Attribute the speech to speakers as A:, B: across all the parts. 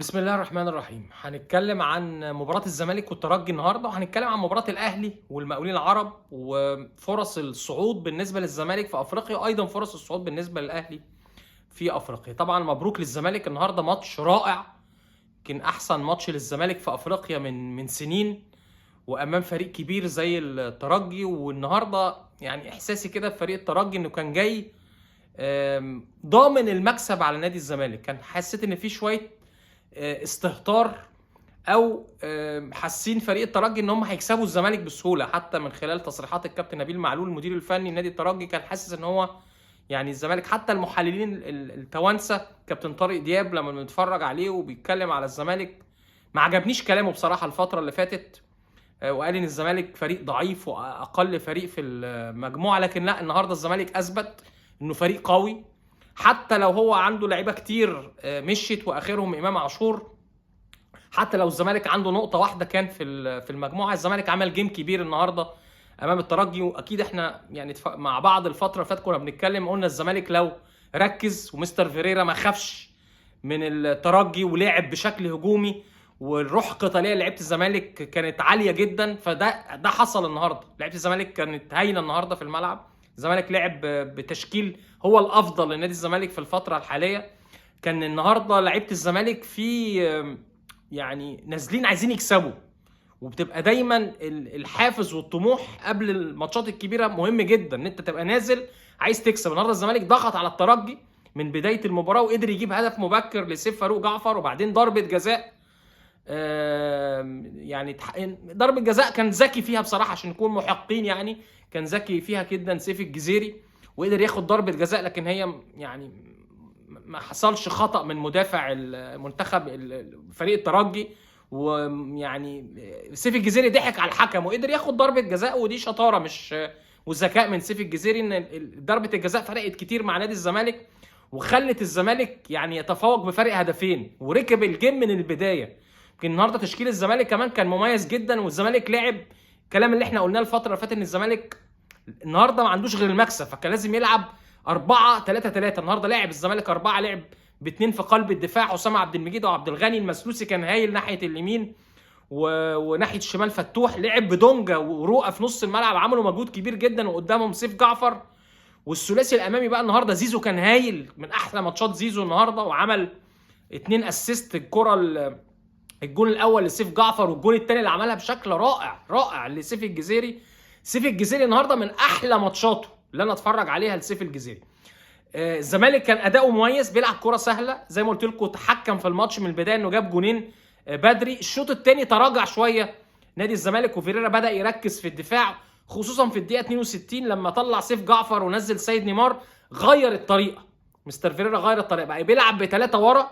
A: بسم الله الرحمن الرحيم. هنتكلم عن مباراة الزمالك والترجي النهارده، وهنتكلم عن مباراة الأهلي والمقاولين العرب وفرص الصعود بالنسبة للزمالك في أفريقيا، وأيضا فرص الصعود بالنسبة للأهلي في أفريقيا. طبعا مبروك للزمالك، النهارده ماتش رائع، يمكن أحسن ماتش للزمالك في أفريقيا من سنين، وأمام فريق كبير زي الترجي. والنهارده يعني إحساسي كده في فريق الترجي إنه كان جاي ضامن المكسب على نادي الزمالك. كان حسيت إن في شوية استهتار او حاسين فريق الترجي ان هم هيكسبوا الزمالك بسهوله، حتى من خلال تصريحات الكابتن نبيل معلول المدير الفني لنادي الترجي كان حاسس ان هو يعني الزمالك. حتى المحللين التوانسه كابتن طارق دياب لما بنتفرج عليه وبيتكلم على الزمالك ما عجبنيش كلامه بصراحه الفتره اللي فاتت، وقال ان الزمالك فريق ضعيف واقل فريق في المجموعه. لكن لا، النهارده الزمالك اثبت انه فريق قوي، حتى لو هو عنده لعيبه كتير مشيت واخرهم امام عاشور. حتى لو الزمالك عنده نقطه واحده كان في المجموعه، الزمالك عمل جيم كبير النهارده امام الترجي. واكيد احنا يعني مع بعض الفتره اللي فاتت كنا بنتكلم، قلنا الزمالك لو ركز ومستر فيريرا ما خافش من الترجي ولعب بشكل هجومي والروح القتاليه لعيبه الزمالك كانت عاليه جدا، فده حصل النهارده. لعيبه الزمالك كانت هايله النهارده في الملعب، الزمالك لعب بتشكيل هو الافضل لنادي الزمالك في الفتره الحاليه. كان النهارده لعيبه الزمالك في يعني نازلين عايزين يكسبوا، وبتبقى دايما الحافز والطموح قبل الماتشات الكبيره مهم جدا ان انت تبقى نازل عايز تكسب. النهارده الزمالك ضغط على الترجي من بدايه المباراه وقدر يجيب هدف مبكر لسيف فاروق جعفر، وبعدين ضربه جزاء يعني ضربه جزاء كان ذكي فيها بصراحه عشان نكون محقين، يعني كان ذكي فيها جدا سيف الجزيري وقدر ياخد ضربه جزاء. لكن هي يعني ما حصلش خطأ من مدافع المنتخب فريق الترجي، ويعني سيف الجزيري ضحك على الحكم وقدر ياخد ضربه جزاء، ودي شطاره مش وذكاء من سيف الجزيري ان ضربه الجزاء فرقت كتير مع نادي الزمالك وخلت الزمالك يعني يتفوق بفرق هدفين وركب الجيم من البدايه. يمكن النهارده تشكيل الزمالك كمان كان مميز جدا، والزمالك لعب الكلام اللي احنا قلناه الفتره اللي فاتت ان الزمالك النهارده ما عندوش غير المكسب، فكان لازم يلعب 4-3-3. النهارده لعب الزمالك 4، لعب باثنين في قلب الدفاع، حسام عبد المجيد وعبد الغني. المسلوسي كان هايل ناحيه اليمين وناحيه الشمال فتوح، لعب بدونجا ورؤى في نص الملعب، عملوا مجهود كبير جدا، وقدامهم سيف جعفر. والثلاثي الامامي بقى النهارده زيزو كان هايل، من احلى ماتشات زيزو النهارده، وعمل 2 اسيست. الجون الاول لسيف جعفر، والجون الثاني اللي عملها بشكل رائع لسيف الجزيري. سيف الجزيري النهارده من احلى ماتشاته اللي انا اتفرج عليها لسيف الجزيري. الزمالك كان اداؤه مميز، بيلعب كرة سهله زي ما قلت لكم، تحكم في الماتش من البدايه انه جاب جونين بدري. الشوط الثاني تراجع شويه نادي الزمالك، وفيريرا بدا يركز في الدفاع خصوصا في الدقيقه 62 لما طلع سيف جعفر ونزل سيد نيمار. غير الطريقه، مستر فيريرا غير الطريقه، بقى بيلعب بثلاثه ورا،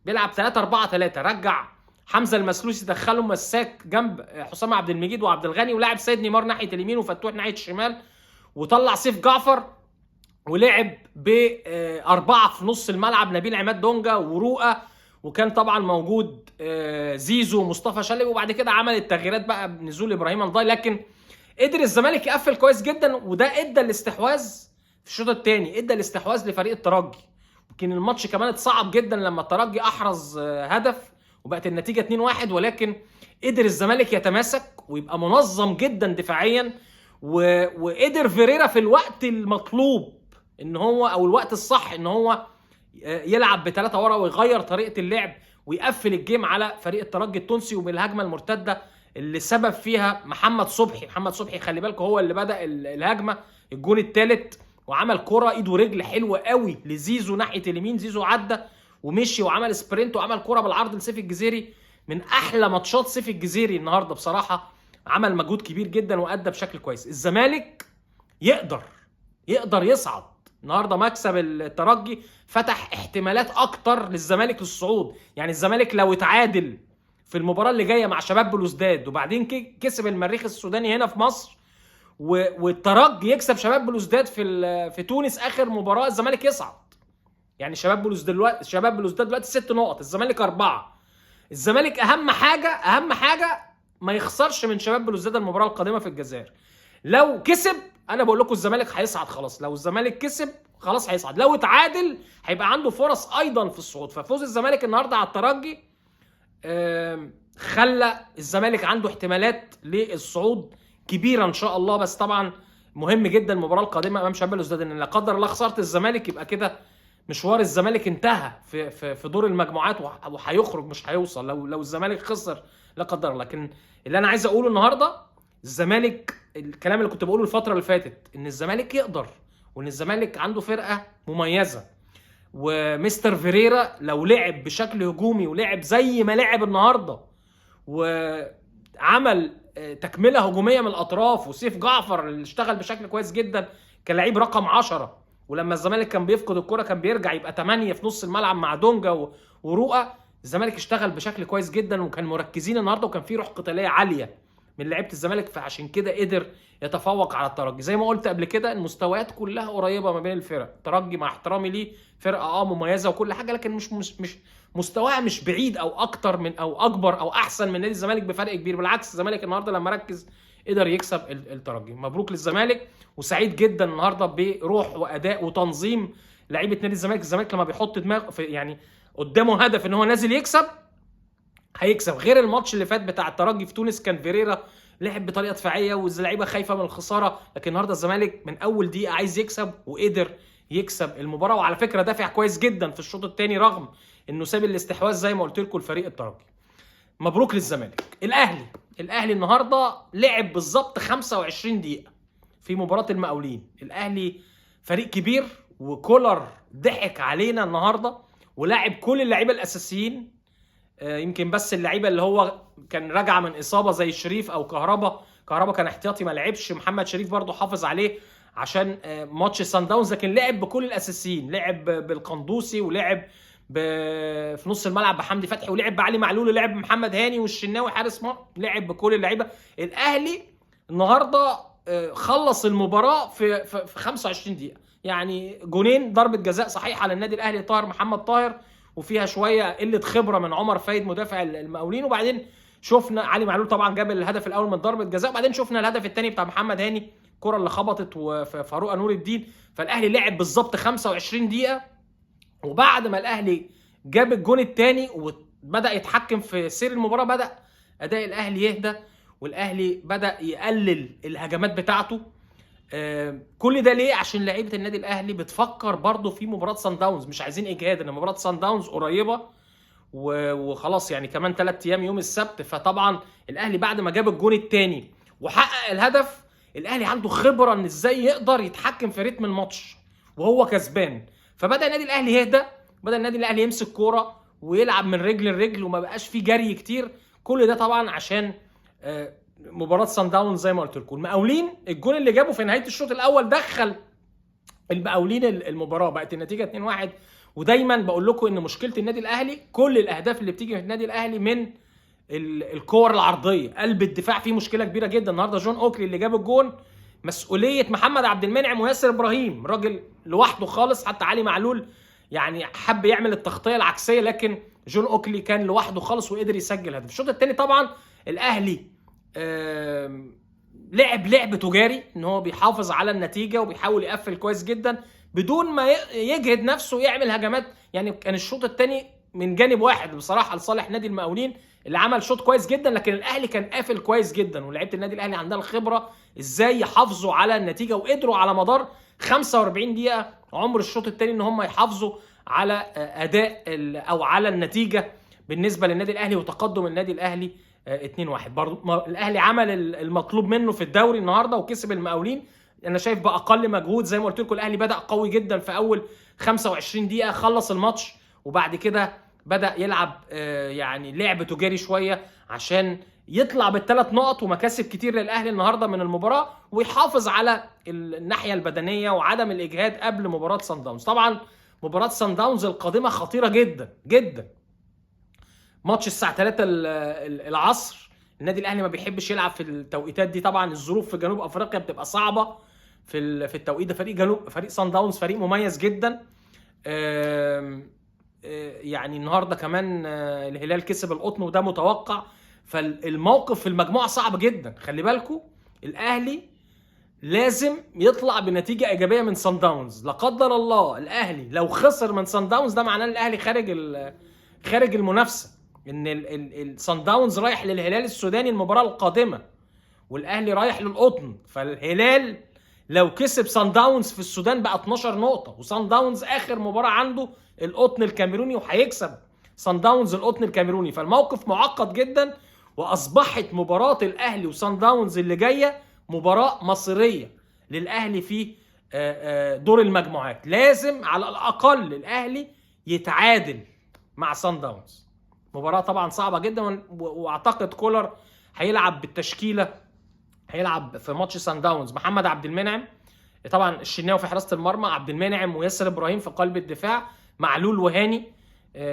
A: بيلعب 3-4-3. رجع حمزه المسلوسي، دخله مساك جنب حسام عبد المجيد وعبد الغني، ولاعب سيد نيمار ناحيه اليمين وفتوح ناحيه الشمال، وطلع سيف جعفر، ولعب بأربعة في نص الملعب، نبيل عماد دونجا ورؤى، وكان طبعا موجود زيزو ومصطفى شلبي. وبعد كده عمل التغييرات بقى بنزول ابراهيم الضاي. لكن قدر الزمالك يقفل كويس جدا، وده ادى الاستحواذ في الشوط الثاني، ادى الاستحواذ لفريق الترجي. يمكن الماتش كمان اتصعب جدا لما الترجي احرز هدف وبقت النتيجه 2-1، ولكن قدر الزمالك يتماسك ويبقى منظم جدا دفاعيا، وقدر فيريرا في الوقت المطلوب ان هو او الوقت الصح ان هو يلعب بثلاثه ورا ويغير طريقه اللعب ويقفل الجيم على فريق الترجي التونسي. وبالهجمه المرتده اللي سبب فيها محمد صبحي خلي بالكم هو اللي بدا الهجمه، الجون الثالث، وعمل كره ايد ورجل حلوه قوي لزيزو ناحيه اليمين. زيزو عدى ومشي وعمل سبرنت وعمل كره بالعرض لسيف الجزيري. من احلى ماتشات سيف الجزيري النهارده بصراحه، عمل مجهود كبير جدا وادى بشكل كويس. الزمالك يقدر يصعد النهارده. مكسب الترجي فتح احتمالات اكتر للزمالك للصعود، يعني الزمالك لو اتعادل في المباراه اللي جايه مع شباب بلوزداد وبعدين كسب المريخ السوداني هنا في مصر، والترجي يكسب شباب بلوزداد في تونس اخر مباراه، الزمالك يصعد. يعني شباب بلوزداد دلوقتي 6 نقط، الزمالك 4. الزمالك اهم حاجه ما يخسرش من شباب بلوزداد المباراه القادمه في الجزائر. لو كسب انا بقول لكم الزمالك هيصعد خلاص، لو الزمالك كسب خلاص هيصعد، لو اتعادل هيبقى عنده فرص ايضا في الصعود. ففوز الزمالك النهارده على الترجي خلى الزمالك عنده احتمالات للصعود كبيره ان شاء الله. بس طبعا مهم جدا المباراه القادمه امام شباب الوزداد، ان لا قدر الله خساره الزمالك يبقى كده مشوار الزمالك انتهى في دور المجموعات، وهيخرج مش هيوصل لو الزمالك خسر لا قدر الله. لكن اللي انا عايز اقوله النهارده، الزمالك الكلام اللي كنت بقوله الفتره اللي فاتت، ان الزمالك يقدر، وان الزمالك عنده فرقه مميزه. ومستر فيريرا لو لعب بشكل هجومي ولعب زي ما لعب النهارده وعمل تكمله هجوميه من الاطراف، وسيف جعفر اللي اشتغل بشكل كويس جدا كلاعب رقم 10، ولما الزمالك كان بيفقد الكرة كان بيرجع يبقى 8 في نص الملعب مع دونجا ورؤى، الزمالك اشتغل بشكل كويس جدا وكان مركزين النهارده، وكان في روح قتاليه عاليه من لعيبه الزمالك، فعشان كده قدر يتفوق على الترجي. زي ما قلت قبل كده المستويات كلها قريبه ما بين الفرق، الترجي مع احترامي ليه فرقه مميزه وكل حاجه، لكن مش مستواها مش بعيد او اكتر من او اكبر او احسن من نادي الزمالك بفرق كبير. بالعكس الزمالك النهارده لما ركز قدر يكسب الترجي. مبروك للزمالك، وسعيد جدا النهارده بروح واداء وتنظيم لعيبه نادي الزمالك. الزمالك لما بيحط دماغ يعني قدامه هدف ان هو نازل يكسب هيكسب، غير الماتش اللي فات بتاع الترجي في تونس كان فيريرا لعب بطريقه دفاعيه واللعيبه خايفه من الخساره، لكن النهارده الزمالك من اول دقيقه عايز يكسب وقدر يكسب المباراه. وعلى فكره دافع كويس جدا في الشوط الثاني رغم انه ساب الاستحواذ زي ما قلت لكم لفريق الترجي. مبروك للزمالك. الاهلي النهارده لعب بالظبط 25 دقيقه في مباراه المقاولين. الاهلي فريق كبير، وكولر ضحك علينا النهارده ولاعب كل اللعيبه الاساسيين، يمكن بس اللعيبه اللي هو كان راجعه من اصابه زي شريف او كهربا كان احتياطي ما لعبش، محمد شريف برضه حافظ عليه عشان ماتش سان داونز، لكن لعب بكل الاساسيين، لعب بالقندوسي ولعب في نص الملعب بحمدي فتحي ولعب بعلي معلول ولعب بمحمد هاني والشناوي حارس مرمى، لعب بكل اللعيبه. الاهلي النهارده خلص المباراه في 25 دقيقه، يعني جونين ضربه جزاء صحيحه للنادي الاهلي طاهر محمد طاهر، وفيها شويه قله خبره من عمر فايد مدافع المقاولين، وبعدين شفنا علي معلول طبعا جاب الهدف الاول من ضربه جزاء، وبعدين شفنا الهدف الثاني بتاع محمد هاني الكره اللي خبطت وفاروق نور الدين. فالاهلي لعب بالظبط 25 دقيقه، وبعد ما الاهلي جاب الجون الثاني وبدا يتحكم في سير المباراه بدا اداء الاهلي يهدى، والاهلي بدا يقلل الهجمات بتاعته. كل ده ليه؟ عشان لعيبه النادي الاهلي بتفكر برضه في مباراه سان داونز، مش عايزين اجهاد، ان مباراه سان داونز قريبه وخلاص، يعني كمان 3 ايام يوم السبت. فطبعا الاهلي بعد ما جاب الجون الثاني وحقق الهدف، الاهلي عنده خبره ان ازاي يقدر يتحكم في رتم الماتش وهو كسبان، فبدا النادي الاهلي يهدى، بدا النادي الاهلي يمسك كوره ويلعب من رجل لرجل وما بقاش فيه جري كتير. كل ده طبعا عشان مباراه سان داونز. زي ما قلت لكم المقاولين الجون اللي جابه في نهايه الشوط الاول دخل المقاولين المباراه، بقت النتيجه 2-1. ودايما بقول لكم ان مشكله النادي الاهلي كل الاهداف اللي بتيجي من النادي الاهلي من الكور العرضيه، قلب الدفاع فيه مشكله كبيره جدا. النهارده جون اوكلي اللي جاب الجون مسؤوليه محمد عبد المنعم وياسر ابراهيم، راجل لوحده خالص، حتى علي معلول يعني حب يعمل التغطيه العكسيه، لكن جون اوكلي كان لوحده خالص وقدر يسجل هدف. الشوط الثاني طبعا الاهلي لعب تجاري، ان هو بيحافظ على النتيجه وبيحاول يقفل كويس جدا بدون ما يجهد نفسه يعمل هجمات. يعني كان الشوط الثاني من جانب واحد بصراحه لصالح نادي المقاولين اللي عمل شوط كويس جدا، لكن الاهلي كان قافل كويس جدا، ولاعيبه النادي الاهلي عندها الخبره ازاي يحافظوا على النتيجه، وقدروا على مدار 45 دقيقه عمر الشوط الثاني ان هم يحافظوا على اداء او على النتيجه بالنسبه للنادي الاهلي، وتقدم النادي الاهلي 2-1. برضو الاهلي عمل المطلوب منه في الدوري النهارده وكسب المقاولين، انا شايف باقل مجهود. زي ما قلت لكم الاهلي بدا قوي جدا في اول 25 دقيقه، خلص الماتش وبعد كده بدا يلعب يعني لعب تجاري شويه عشان يطلع بالثلاث نقط ومكاسب كتير للاهلي النهارده من المباراه، ويحافظ على الناحيه البدنيه وعدم الاجهاد قبل مباراه سان داونز. طبعا مباراه سان داونز القادمه خطيره جدا جدا، ماتش الساعه 3 العصر. النادي الاهلي ما بيحبش يلعب في التوقيتات دي، طبعا الظروف في جنوب افريقيا بتبقى صعبه في التوقيت ده. فريق سان داونز فريق مميز جدا، يعني النهارده كمان الهلال كسب القطن وده متوقع، فالموقف في المجموعه صعب جدا. خلي بالكم الاهلي لازم يطلع بنتيجه ايجابيه من سان داونز، لا قدر الله الاهلي لو خسر من سان داونز ده معناه الاهلي خارج المنافسه، ان الصن داونز رايح للهلال السوداني المباراه القادمه، والاهلي رايح للقطن. فالهلال لو كسب صن داونز في السودان بقى 12 نقطه، وصن داونز اخر مباراه عنده القطن الكاميروني وهيكسب صن داونز القطن الكاميروني. فالموقف معقد جدا، واصبحت مباراه الاهلي وصن داونز اللي جايه مباراه مصيريه للاهلي في دور المجموعات. لازم على الاقل الاهلي يتعادل مع صن داونز. مباراه طبعا صعبه جدا، واعتقد كولر هيلعب بالتشكيله. هيلعب في ماتش صن داونز محمد عبد المنعم، طبعا الشناوي في حراسه المرمى، عبد المنعم وياسر ابراهيم في قلب الدفاع، معلول وهاني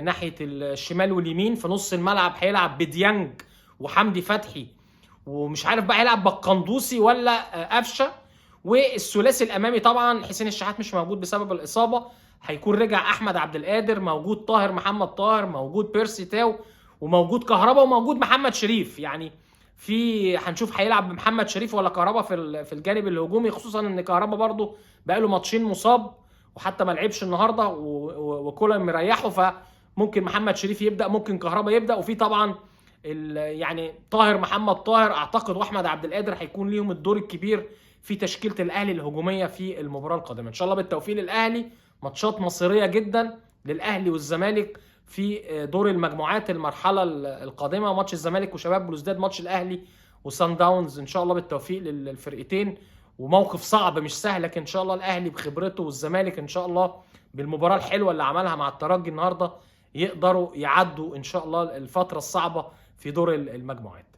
A: ناحيه الشمال واليمين. في نص الملعب هيلعب بديانج وحمدي فتحي، ومش عارف بقى هيلعب بالقندوسي ولا قفشه. والثلاثي الامامي طبعا حسين الشحات مش موجود بسبب الاصابه، هيكون رجع احمد عبد القادر، موجود طاهر محمد طاهر، موجود بيرسي تاو، وموجود كهربا، وموجود محمد شريف. يعني في هنشوف هيلعب بمحمد شريف ولا كهربا في الجانب الهجومي، خصوصا ان كهربا برضو بقى له ماتشين مصاب وحتى ما لعبش النهارده وكولر مريحه، فممكن محمد شريف يبدا، ممكن كهربا يبدا. وفي طبعا يعني طاهر محمد طاهر اعتقد واحمد عبد القادر هيكون ليهم الدور الكبير في تشكيله الاهلي الهجوميه في المباراه القادمه. ان شاء الله بالتوفيق للاهلي، ماتشات مصيريه جدا للاهلي والزمالك في دور المجموعات المرحله القادمه. ماتش الزمالك وشباب بلوزداد، ماتش الاهلي وصن داونز، ان شاء الله بالتوفيق للفرقتين. وموقف صعب مش سهل، لكن ان شاء الله الاهلي بخبرته والزمالك ان شاء الله بالمباراه الحلوه اللي عملها مع الترجي النهارده يقدروا يعدوا ان شاء الله الفتره الصعبه في دور المجموعات.